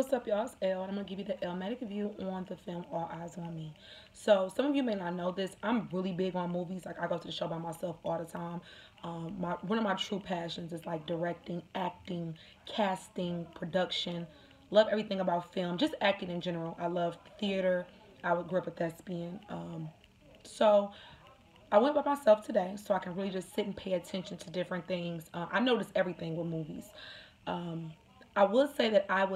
What's up, y'all? It's Elle, and I'm gonna give you the Elmatic view on the film All Eyes on Me. So, some of you may not know this. I'm really big on movies. Like, I go to the show by myself all the time. One of my true passions is like directing, acting, casting, production. Love everything about film, just acting in general. I love theater. Grew up a thespian. So I went by myself today, so I can really just sit and pay attention to different things. I notice everything with movies. Um, I would say that I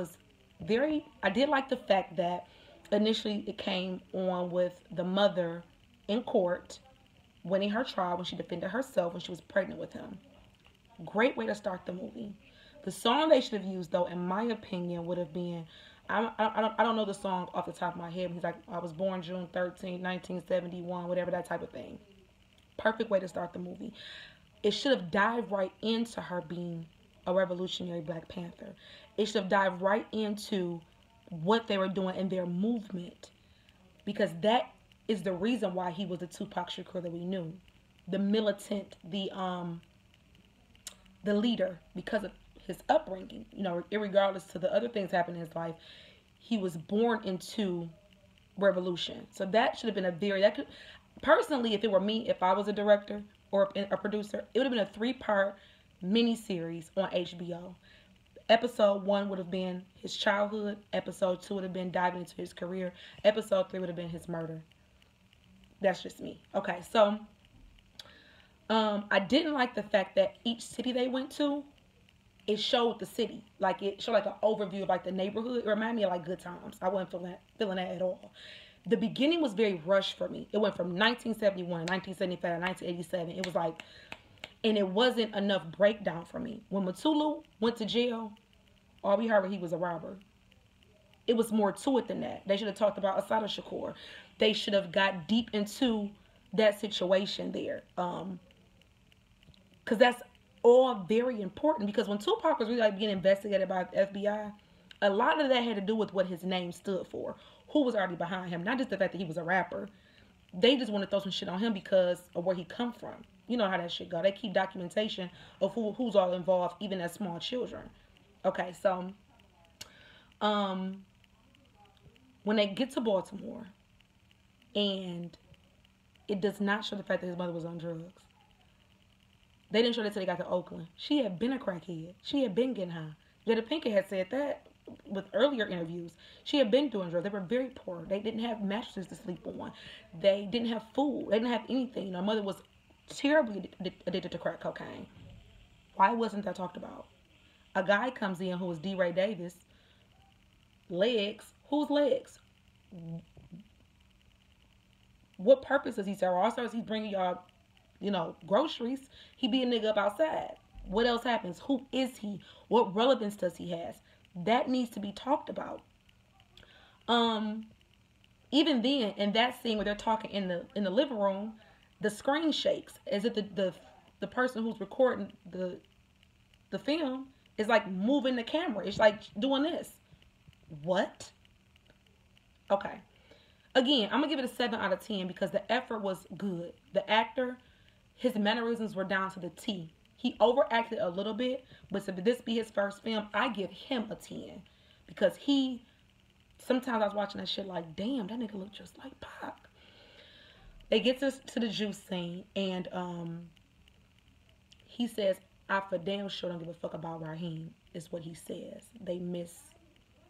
did like the fact that initially it came on with the mother in court winning her trial when she defended herself when she was pregnant with him. Great way to start the movie. The song they should have used, though, in my opinion, would have been I don't know the song off the top of my head. He's like, I was born June 13th, 1971, whatever, that type of thing. Perfect way to start the movie. It should have dived right into her being a revolutionary Black Panther. It should have dived right into what they were doing in their movement, because that is the reason why he was the Tupac Shakur that we knew, the militant, the leader, because of his upbringing. Irregardless to the other things happening in his life, he was born into revolution. So that should have been personally, if it were me, if I was a director or a producer, it would have been a 3-part miniseries on HBO. Episode 1 would have been his childhood. Episode 2 would have been diving into his career. Episode 3 would have been his murder. That's just me. Okay, so I didn't like the fact that each city they went to, it showed the city. Like, it showed like an overview of like the neighborhood. It reminded me of like Good Times. I wasn't feeling that at all. The beginning was very rushed for me. It went from 1971, 1975, 1987. It was like, and it wasn't enough breakdown for me. When Matulu went to jail, all we heard was he was a robber. It was more to it than that. They should have talked about Asada Shakur. They should have got deep into that situation there. Because that's all very important. Because when Tupac was really like being investigated by the FBI, a lot of that had to do with what his name stood for. Who was already behind him. Not just the fact that he was a rapper. They just want to throw some shit on him because of where he come from. You know how that shit go. They keep documentation of who's all involved, even as small children. Okay, so when they get to Baltimore, and it does not show the fact that his mother was on drugs. They didn't show that until they got to Oakland. She had been a crackhead. She had been getting high. Jada Pinkett had said that with earlier interviews. She had been doing drugs. They were very poor. They didn't have mattresses to sleep on. They didn't have food. They didn't have anything. Her mother was terribly addicted to crack cocaine. Why wasn't that talked about? A guy comes in who is D. Ray Davis. Legs. Whose legs? What purpose does he serve? Also, he's bringing y'all, groceries. He be a nigga up outside. What else happens? Who is he? What relevance does he have? That needs to be talked about. Even then, in that scene where they're talking in the living room, the screen shakes as if the person who's recording the film is like moving the camera. It's like doing this. What? Okay. Again, I'm going to give it a 7 out of 10 because the effort was good. The actor, his mannerisms were down to the T. He overacted a little bit, but to this be his first film, I give him a 10. Because sometimes I was watching that shit like, damn, that nigga look just like Pac. They get to the juice scene, and he says, I for damn sure don't give a fuck about Raheem, is what he says. They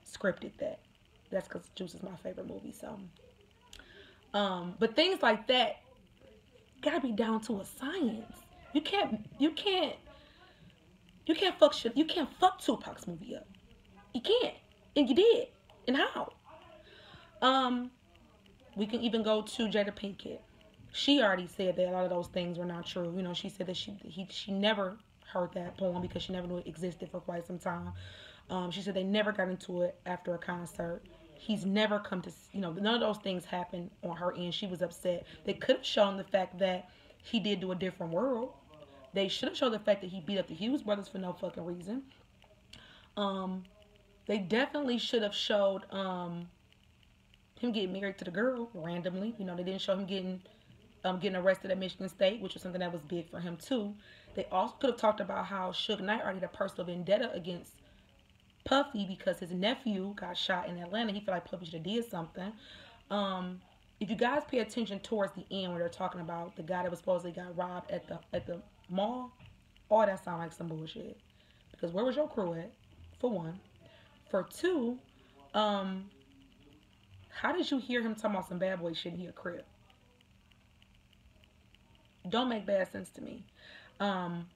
scripted that. That's because Juice is my favorite movie, so. But things like that gotta be down to a science. You can't fuck shit. You can't fuck Tupac's movie up. You can't. And you did. And how? We can even go to Jada Pinkett. She already said that a lot of those things were not true. She said that she never heard that poem because she never knew it existed for quite some time. She said they never got into it after a concert. He's never come to, none of those things happened on her end. She was upset. They could have shown the fact that he did do A Different World. They should have shown the fact that he beat up the Hughes brothers for no fucking reason. They definitely should have showed him getting married to the girl randomly. They didn't show him getting arrested at Michigan State, which was something that was big for him too. They also could have talked about how Suge Knight already had a personal vendetta against Puffy because his nephew got shot in Atlanta. He felt like Puffy should have did something. Um, if you guys pay attention towards the end where they're talking about the guy that was supposedly got robbed at the mall, all that sound like some bullshit. Because where was your crew at? For one. For two, um, how did you hear him talking about some bad boy shit in your crib? Don't make bad sense to me. Um,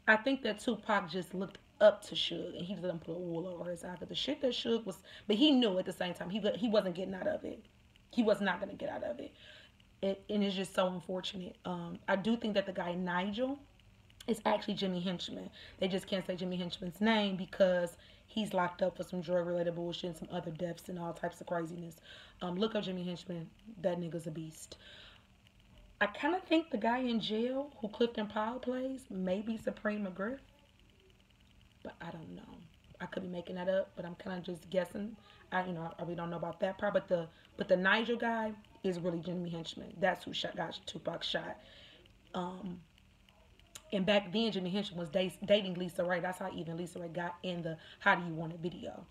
I think that Tupac just looked up to Suge and he didn't put a wool over his eye. But the shit that Suge was, but he knew at the same time he wasn't getting out of it. He was not gonna get out of it. And it's just so unfortunate. I do think that the guy Nigel is actually Jimmy Henchman. They just can't say Jimmy Henchman's name because he's locked up for some drug related bullshit and some other deaths and all types of craziness. Look up Jimmy Henchman. That nigga's a beast. I kind of think the guy in jail who Clifton Powell plays may be Supreme McGriff, but I don't know. I could be making that up, but I'm kind of just guessing. I really don't know about that part. But the Nigel guy is really Jimmy Henchman. That's who got Tupac shot. And back then, Jimmy Henchman was dating Lisa Ray. That's how even Lisa Ray got in the "How Do You Want It" video.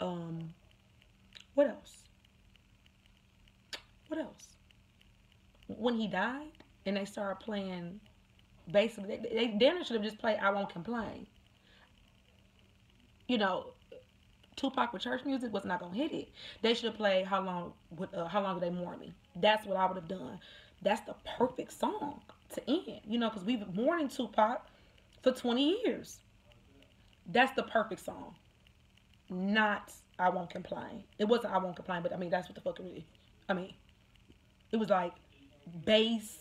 What else? What else? When he died and they started playing, basically, they damn should have just played "I Won't Complain." You know, Tupac with church music was not gonna hit it. They should have played How Long Do They Mourn Me. That's what I would have done. That's the perfect song to end. Because we've been mourning Tupac for 20 years. That's the perfect song. Not I Won't Complain. It wasn't I Won't Complain, but I mean that's what the fuck it really. I mean, it was like bass.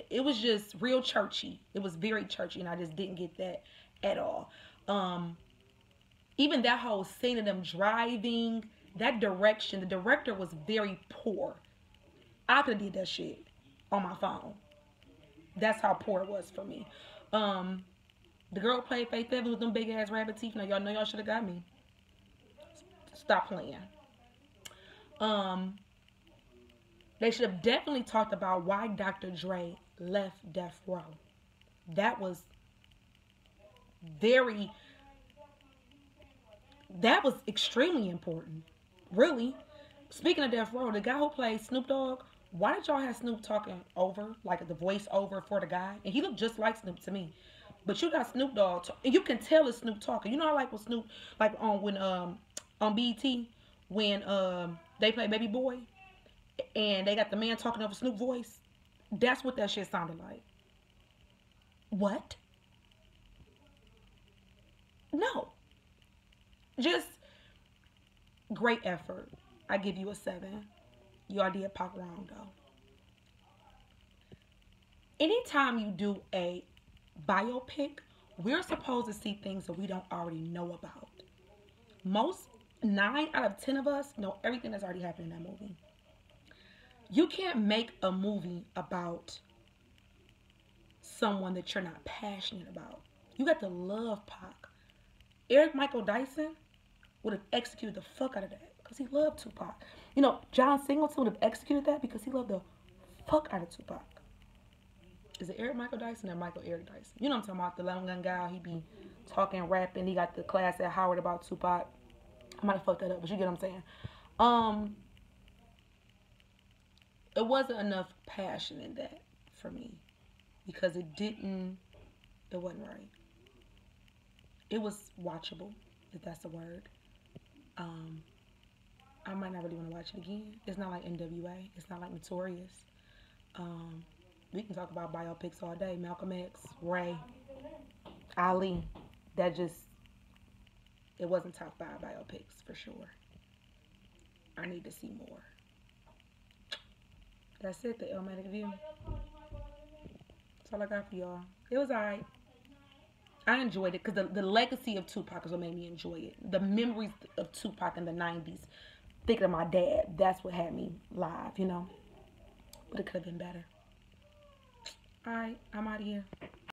It was just real churchy. It was very churchy, and I just didn't get that at all. Even that whole scene of them driving, that direction, the director was very poor. I could have did that shit on my phone. That's how poor it was for me. The girl played Faith Evans with them big ass rabbit teeth. Now y'all know y'all should have got me. Stop playing. They should have definitely talked about why Dr. Dre left Death Row. That was extremely important. Really. Speaking of Death Row, the guy who played Snoop Dogg, why did y'all have Snoop talking over, like the voice over for the guy? And he looked just like Snoop to me. But you got Snoop Dogg, and you can tell it's Snoop talking. You know, I like when Snoop, like on BET, when they play Baby Boy, and they got the man talking over Snoop voice. That's what that shit sounded like. What? No. Just great effort. I give you a 7. Y'all did Pac wrong though. Anytime you do a biopic, we're supposed to see things that we don't already know about. Most 9 out of 10 of us know everything that's already happened in that movie. You can't make a movie about someone that you're not passionate about. You got to love Pac. Eric Michael Dyson would have executed the fuck out of that because he loved Tupac. John Singleton would have executed that because he loved the fuck out of Tupac. Is it Eric Michael Dyson or Michael Eric Dyson? You know what I'm talking about, the long gun guy. He be talking, rapping. He got the class at Howard about Tupac. I might have fucked that up, but you get what I'm saying. It wasn't enough passion in that for me because it wasn't right. It was watchable, if that's a word. I might not really want to watch it again. It's not like NWA. It's not like Notorious. We can talk about biopics all day. Malcolm X, Ray, Ali. It wasn't top 5 biopics for sure. I need to see more. That's it, the Illmatic View. That's all I got for y'all. It was alright. I enjoyed it because the legacy of Tupac is what made me enjoy it. The memories of Tupac in the 90s, thinking of my dad, that's what had me live, But it could have been better. Alright, I'm out of here.